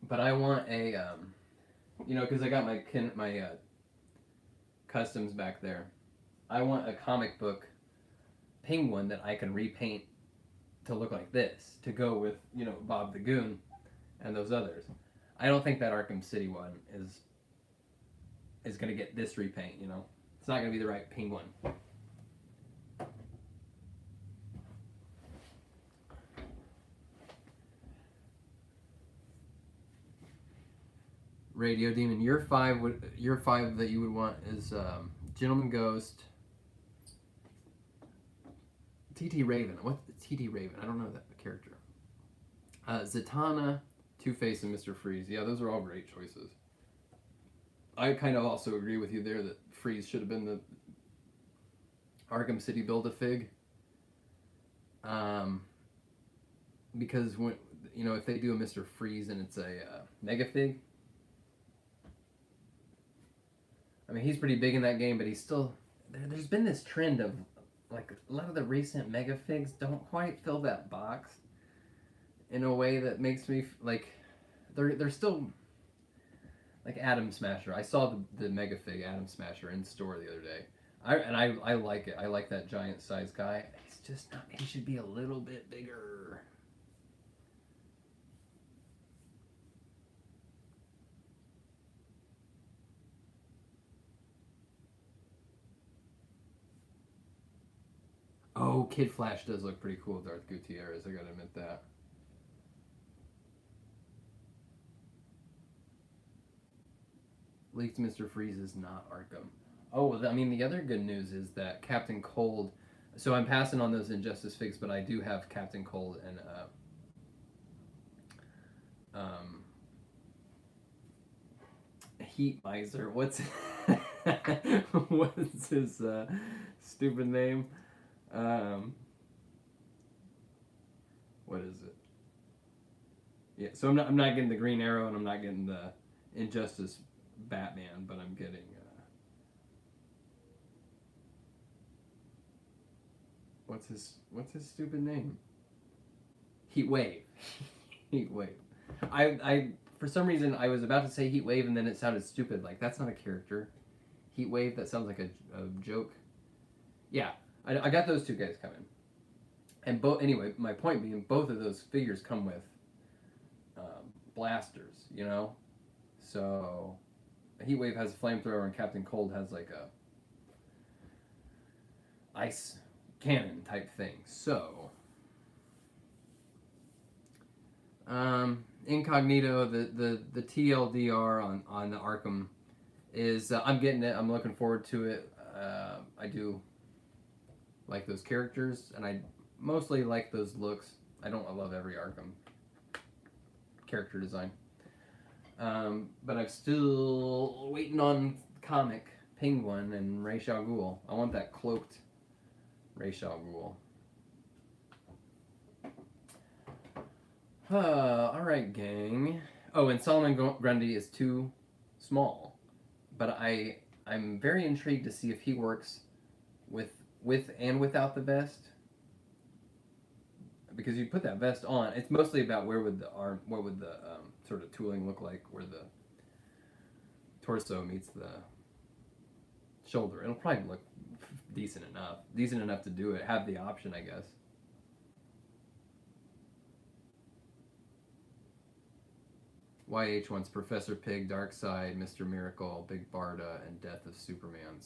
But I want a, because I got my customs back there. I want a comic book Penguin that I can repaint to look like this, to go with, Bob the Goon and those others. I don't think that Arkham City one is going to get this repaint, It's not going to be the right Penguin. Radio Demon, your five that you would want is Gentleman Ghost, TT Raven. What's TT Raven? I don't know that character. Zatanna, Two-Face, and Mr. Freeze. Yeah, those are all great choices. I kind of also agree with you there that Freeze should have been the Arkham City Build-A-Fig. Because when if they do a Mr. Freeze and it's a Mega Fig, I mean, he's pretty big in that game, but he's still. There's been this trend of, like, a lot of the recent Mega Figs don't quite fill that box in a way that makes me, like, they're still, like Atom Smasher. I saw the Mega Fig Atom Smasher in store the other day. I like it. I like that giant size guy. He's just not, he should be a little bit bigger. Oh, Kid Flash does look pretty cool with Darth Gutierrez. I gotta admit that. leaked Mr. Freeze is not Arkham. Oh, I mean, the other good news is that Captain Cold. So I'm passing on those Injustice figs, but I do have Captain Cold and Heat Miser. What's what's his stupid name? What is it? Yeah, so I'm not getting the Green Arrow and I'm not getting the Injustice Batman, but I'm getting what's his stupid name? Heat Wave. Heat Wave. I for some reason I was about to say Heat Wave and then it sounded stupid. Like that's not a character. Heat Wave. That sounds like a joke. Yeah, I got those two guys coming. And anyway, my point being, both of those figures come with blasters, you know. So, Heatwave has a flamethrower, and Captain Cold has like a ice cannon type thing. So, Incognito, the TLDR on the Arkham is I'm getting it. I'm looking forward to it. I do like those characters, and I mostly like those looks. I love every Arkham character design. But I'm still waiting on comic Penguin and Ra's al Ghul. I want that cloaked Ra's al Ghul. Alright, gang. Oh, and Solomon Grundy is too small. But I'm very intrigued to see if he works with and without the vest. Because you put that vest on, it's mostly about what would the sort of tooling look like where the torso meets the shoulder. It'll probably look decent enough to do it. Have the option, I guess. YH wants Professor Pig, Darkseid, Mr. Miracle, Big Barda, and Death of Superman.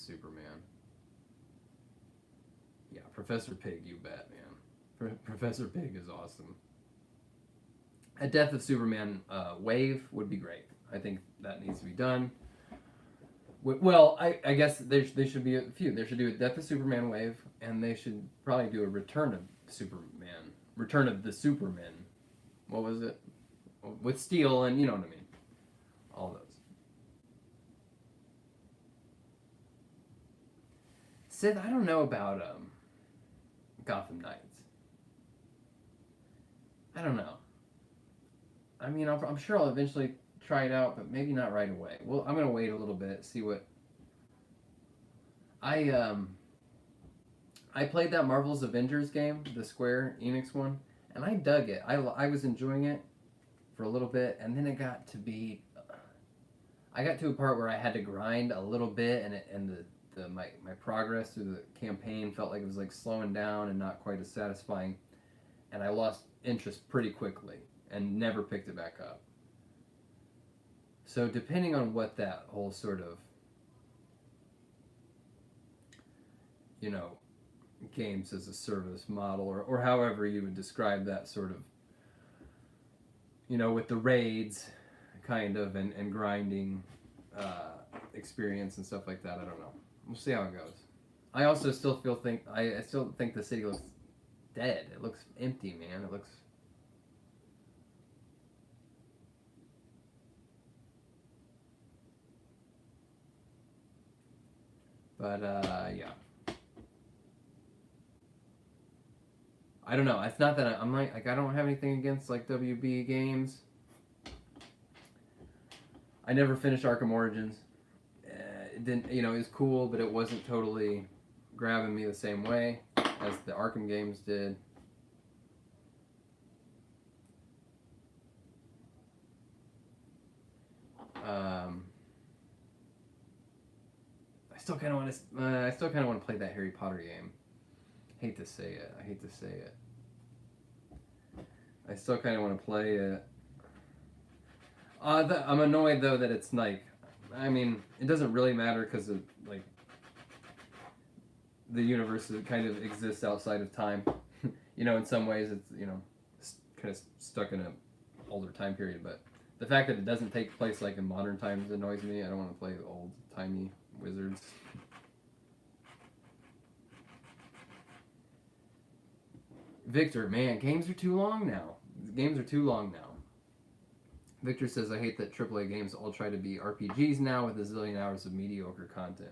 Yeah, Professor Pig, you bet, man. Professor Pig is awesome. A Death of Superman wave would be great. I think that needs to be done. Well, I guess they should be a few. They should do a Death of Superman wave, and they should probably do a Return of Superman. Return of the Supermen. What was it? With Steel and you know what I mean. All those. Sith, I don't know about Gotham Knights. I don't know. I mean, I'm sure I'll eventually try it out, but maybe not right away. Well, I'm gonna wait a little bit, see what. I played that Marvel's Avengers game, the Square Enix one, and I dug it. I was enjoying it for a little bit, and then it got to be. I got to a part where I had to grind a little bit, and my progress through the campaign felt like it was like slowing down and not quite as satisfying, and I lost interest pretty quickly and never picked it back up. So depending on what that whole sort of, you know, games as a service model, or however you would describe that sort of, you know, with the raids kind of and grinding experience and stuff like that, I don't know. We'll see how it goes. I also still I still think the city looks dead. It looks empty, man. It looks. But yeah. I don't know. It's not that I'm like I don't have anything against like WB games. I never finished Arkham Origins. It didn't, you know, it was cool, but it wasn't totally grabbing me the same way as the Arkham games did. I still kind of want to. I still kind of want to play that Harry Potter game. I hate to say it. I still kind of want to play it. I'm annoyed though that it's like, I mean, it doesn't really matter because of like the universe that kind of exists outside of time. You know, in some ways it's, you know, kind of stuck in a older time period, but The fact that it doesn't take place like in modern times annoys me. I don't want to play old timey Wizards. Victor, man, games are too long now. Games are too long now. Victor says, I hate that AAA games all try to be RPGs now with a zillion hours of mediocre content.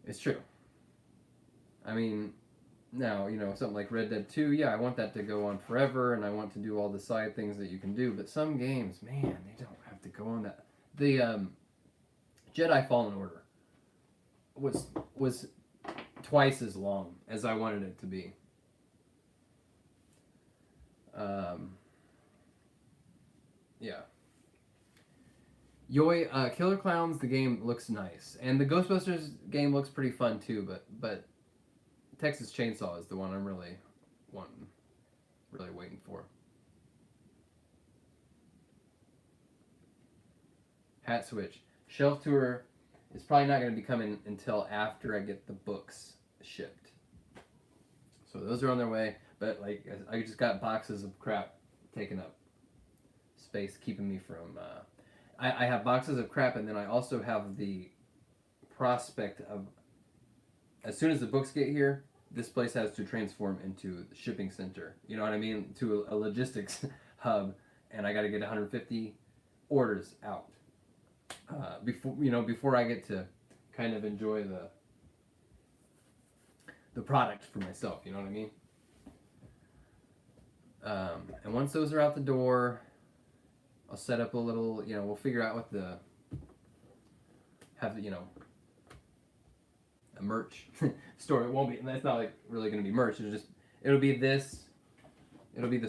It's true. I mean, now, you know, something like Red Dead 2, yeah, I want that to go on forever, and I want to do all the side things that you can do, but some games, man, they don't have to go on that. The Jedi Fallen Order was twice as long as I wanted it to be. Yeah. Yoi, Killer Clowns, the game looks nice, and the Ghostbusters game looks pretty fun too. But Texas Chainsaw is the one I'm really waiting for. Hat Switch Shelf Tour is probably not going to be coming until after I get the books shipped. So those are on their way. But like I just got boxes of crap taking up space, keeping me from. I have boxes of crap, and then I also have the prospect of, as soon as the books get here, this place has to transform into the shipping center. You know what I mean? To a logistics hub, and I got to get 150 orders out before I get to kind of enjoy the product for myself. You know what I mean? And once those are out the door, I'll set up a little, we'll figure out what a merch store. It won't be, that's not like really going to be merch. It'll be the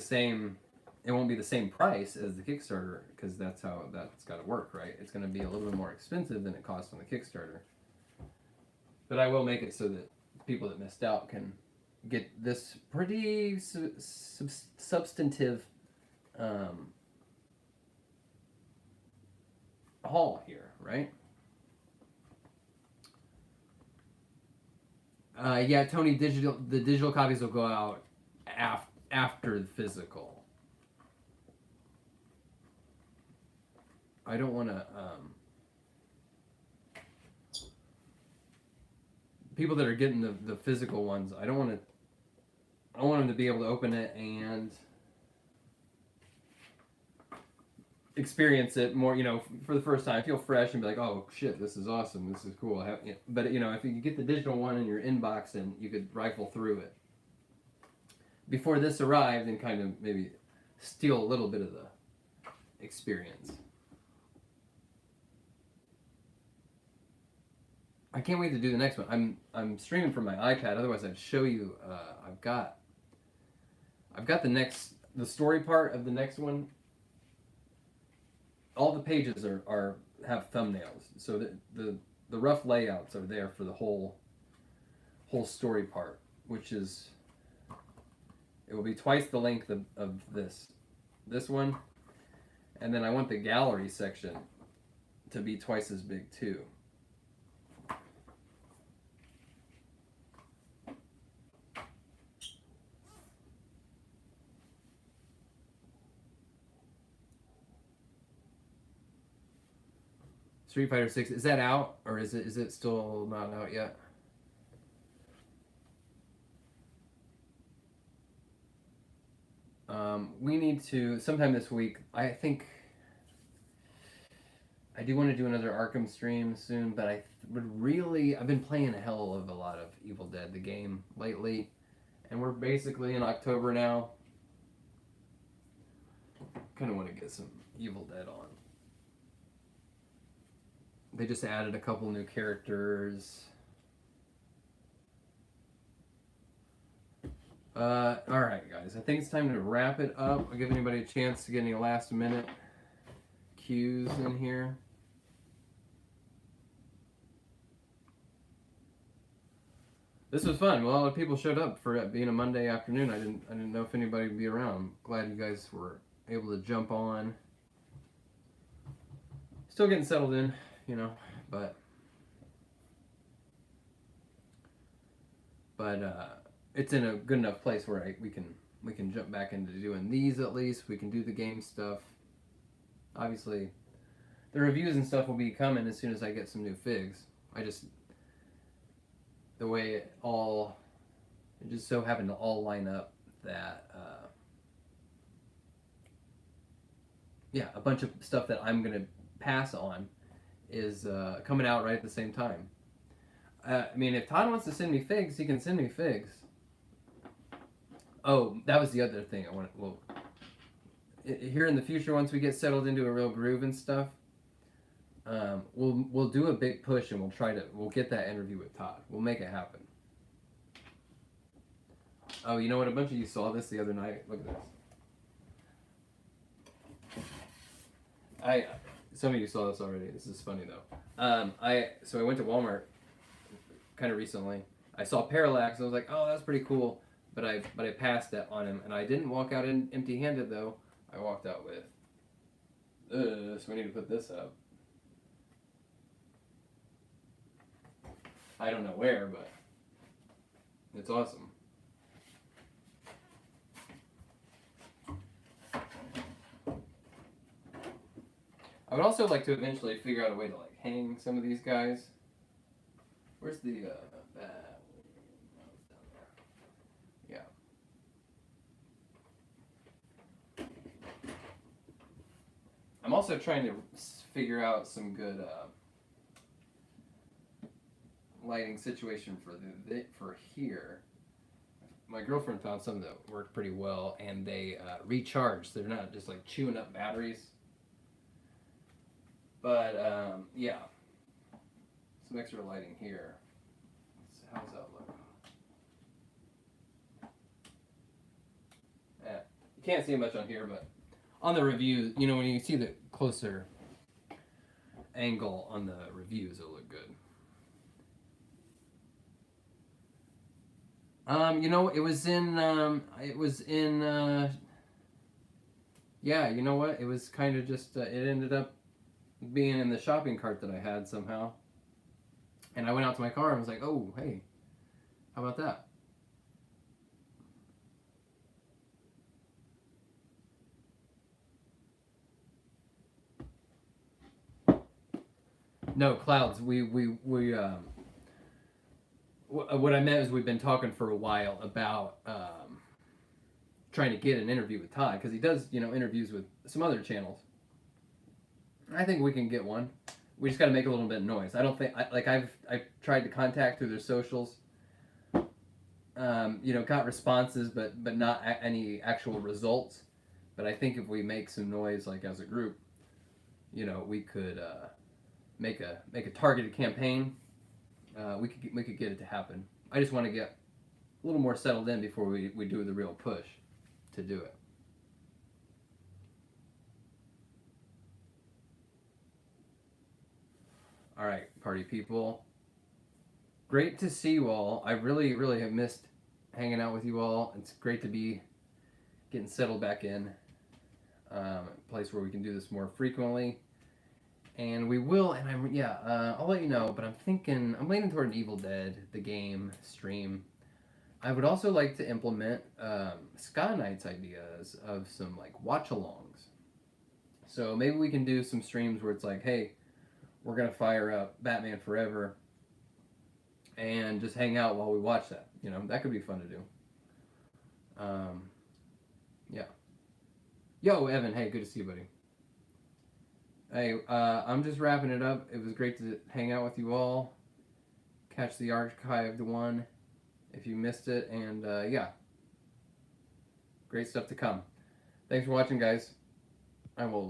same, it won't be the same price as the Kickstarter, because that's how that's got to work, right? It's going to be a little bit more expensive than it costs on the Kickstarter. But I will make it so that people that missed out can get this pretty substantive haul here, right? Yeah, Tony, the digital copies will go out after the physical. I don't want to people that are getting the physical ones, I want them to be able to open it and experience it more, for the first time, feel fresh and be like, oh shit, this is awesome, this is cool. But if you get the digital one in your inbox, and you could rifle through it before this arrived and kind of maybe steal a little bit of the experience. I can't wait to do the next one. I'm streaming from my iPad. Otherwise, I'd show you. I've got the story part of the next one. All the pages have thumbnails, so the rough layouts are there for the whole story part, which is, it will be twice the length of this one, and then I want the gallery section to be twice as big too. Street Fighter 6, is that out, or is it still not out yet? We need to, sometime this week, I think, I do want to do another Arkham stream soon, but I've been playing a hell of a lot of Evil Dead, the game, lately, and we're basically in October now. Kind of want to get some Evil Dead on. They just added a couple new characters. Alright guys, I think it's time to wrap it up. I'll give anybody a chance to get any last minute cues in here. This was fun. Well, a lot of people showed up for it being a Monday afternoon. I didn't know if anybody would be around. I'm glad you guys were able to jump on. Still getting settled in, but it's in a good enough place where we can jump back into doing these. At least we can do the game stuff. obviously, the reviews and stuff will be coming as soon as I get some new figs. I just, the way it just so happened to all line up that, yeah, a bunch of stuff that I'm going to pass on is coming out right at the same time. I mean, if Todd wants to send me figs, he can send me figs. Oh, that was the other thing I wanted. Well, here in the future, once we get settled into a real groove and stuff, we'll do a big push and we'll get that interview with Todd. We'll make it happen. Oh, you know what? A bunch of you saw this the other night. Look at this. Some of you saw this already. This is funny though. So I went to Walmart kind of recently. I saw Parallax and I was like, oh, that's pretty cool. But I passed that on him, and I didn't walk out empty-handed though. I walked out with. So we need to put this up. I don't know where, but it's awesome. I would also like to eventually figure out a way to like hang some of these guys. Where's the yeah. I'm also trying to figure out some good lighting situation for here. My girlfriend found some that worked pretty well, and they recharge. They're not just like chewing up batteries. But yeah, some extra lighting here. How's that look? You can't see much on here, but on the reviews, you know, when you see the closer angle on the reviews, it'll look good. You know, it was in, yeah, you know what? It was kind of just, it ended up being in the shopping cart that I had somehow. And I went out to my car and was like, oh, hey, how about that? No, clouds. What I meant is we've been talking for a while about trying to get an interview with Todd, because he does, you know, interviews with some other channels. I think we can get one. We just got to make a little bit of noise. I don't think I've tried to contact through their socials. You know, got responses, but not any actual results. But I think if we make some noise, like as a group, you know, we could make a targeted campaign. We could get it to happen. I just want to get a little more settled in before we do the real push to do it. All right, party people. Great to see you all. I really, really have missed hanging out with you all. It's great to be getting settled back in a place where we can do this more frequently. And we will, and I'll let you know, but I'm leaning toward an Evil Dead, the game, stream. I would also like to implement Ska Nights ideas of some like watch-alongs. So maybe we can do some streams where it's like, hey, we're going to fire up Batman Forever and just hang out while we watch that. You know, that could be fun to do. Yeah. Yo, Evan, hey, good to see you, buddy. Hey, I'm just wrapping it up. It was great to hang out with you all. Catch the archived one if you missed it. And yeah, great stuff to come. Thanks for watching, guys. I will